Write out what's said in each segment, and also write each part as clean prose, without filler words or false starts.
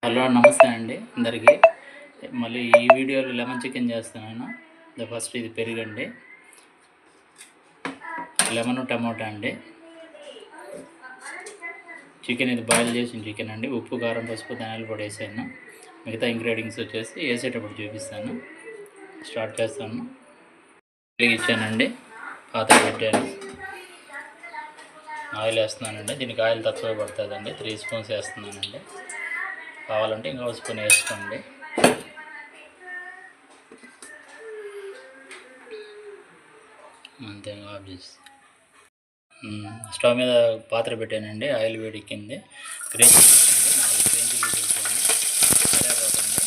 Hello నమస్తే అండి అందరికీ. మళ్ళీ ఈ వీడియోలో లెమన్ చికెన్ చేస్తున్నాను. ఫస్ట్ ఇది పెరుగండి, లెమన్ టమోటా అండి, చికెన్ ఇది బాయిల్ చేసిన చికెన్ అండి. ఉప్పు కారం పసుపు ధనియాల పొడి వేసాను. మిగతా ఇంగ్రీడియంట్స్ వచ్చేసి వేసేటప్పుడు చూపిస్తాను. స్టార్ట్ చేస్తాను. ఇచ్చానండి, పాత్ర పెట్టాను, ఆయిల్ వేస్తున్నానండి. దీనికి ఆయిల్ తక్కువ పడుతుందండి, 3 స్పూన్స్ వేస్తున్నానండి. కావాలంటే ఇంకో స్పూన్ వేసుకోండి. అంతే, ఆఫ్ చేసి స్టవ్ మీద పాత్ర పెట్టానండి. ఆయిల్ వేడెక్కింది. గ్రీన్ చిల్లీ 4 గ్రీన్ చిల్లీస్ వేసాను. కరివేపాకండి,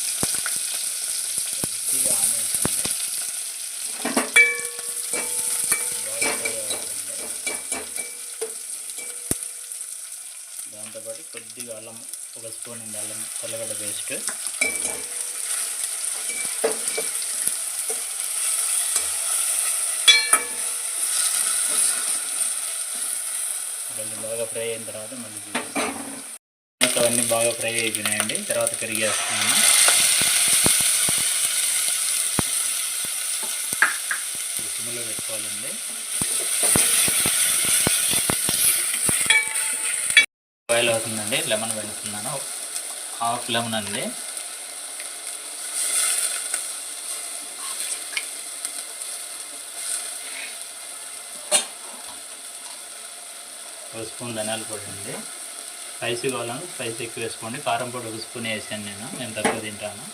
కొద్దిగా ఆనియన్స్ అండి, బాగా ఫ్రై అవ్వాలండి. దాంతోపాటు కొద్దిగా అల్లం, 1 స్పూన్ ఉంది అల్లం తెల్లగడ్డ పేస్ట్, కొంచెం బాగా ఫ్రై అయిన తర్వాత మళ్ళీ అవన్నీ బాగా ఫ్రై అయిపోయినాయండి. తర్వాత పెరిగేస్తున్నాను. సిమ్లో పెట్టుకోవాలండి. బాయిల్ అవుతుందండి. లెమన్ పెడుతున్నాను, హాఫ్ లెమన్ అండి. ఒక స్పూన్ ధనియాల పొడి అండి. స్పైసీ కావాలని స్పైసీ ఎక్కువ వేసుకోండి. కారం పొడి 1 స్పూన్ వేసాను నేను తక్కువ తింటాను.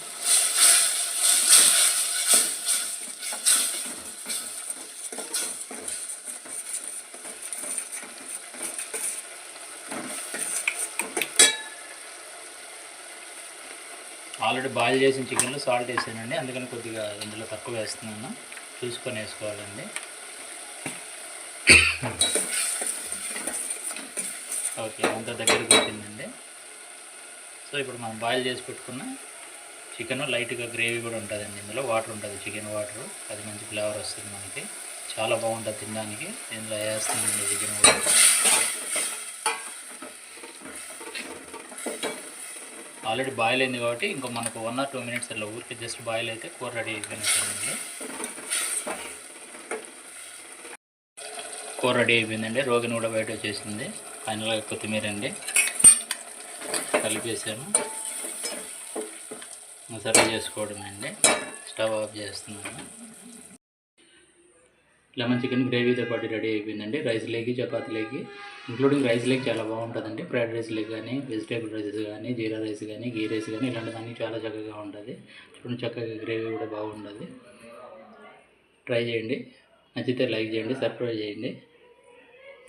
ఆల్రెడీ బాయిల్ చేసిన చికెన్లో సాల్ట్ వేసానండి, అందుకని కొద్దిగా ఇందులో తక్కువ వేస్తున్నాను. చూసుకొని వేసుకోవాలండి. ఓకే, అంత దగ్గరికి వచ్చిందండి. సో ఇప్పుడు మనం బాయిల్ చేసి పెట్టుకున్న చికెన్ లైట్గా గ్రేవీ కూడా ఉంటుందండి. ఇందులో వాటర్ ఉంటుంది, చికెన్ వాటర్. అది మంచి ఫ్లేవర్ వస్తుంది మనకి, చాలా బాగుంటుంది తినడానికి. ఇందులో వేస్తుందండి చికెన్ కూడా. ఆల్రెడీ బాయిల్ అయింది కాబట్టి ఇంకో మనకు 1 or 2 minutes అలా ఊరికి జస్ట్ బాయిల్ అయితే కూర రెడీ అయిపోయినట్టుందండి. కూర రెడీ అయిపోయిందండి. రోగిని కూడా బయట వచ్చేసింది. ఫైనల్గా కొత్తిమీర అండి కలిపేసాను. సర్వ్ చేసుకోవడం అండి. స్టవ్ ఆఫ్ చేస్తున్నాను. లెమన్ చికెన్ గ్రేవీతో పాటు రెడీ అయిపోయిందండి. రైస్లోకి చపాతీలోకి, ఇంక్లూడింగ్ రైస్లోకి చాలా బాగుంటుందండి. ఫ్రైడ్ రైస్లోకి కానీ, వెజిటేబుల్ రైసెస్ కానీ, జీరా రైస్ కానీ, గీ రైస్ కానీ, ఇలాంటివన్నీ చాలా చక్కగా ఉంటుంది. చూడండి, చక్కగా గ్రేవీ కూడా బాగుంటుంది. ట్రై చేయండి. నచ్చితే లైక్ చేయండి, సబ్స్క్రైబ్ చేయండి.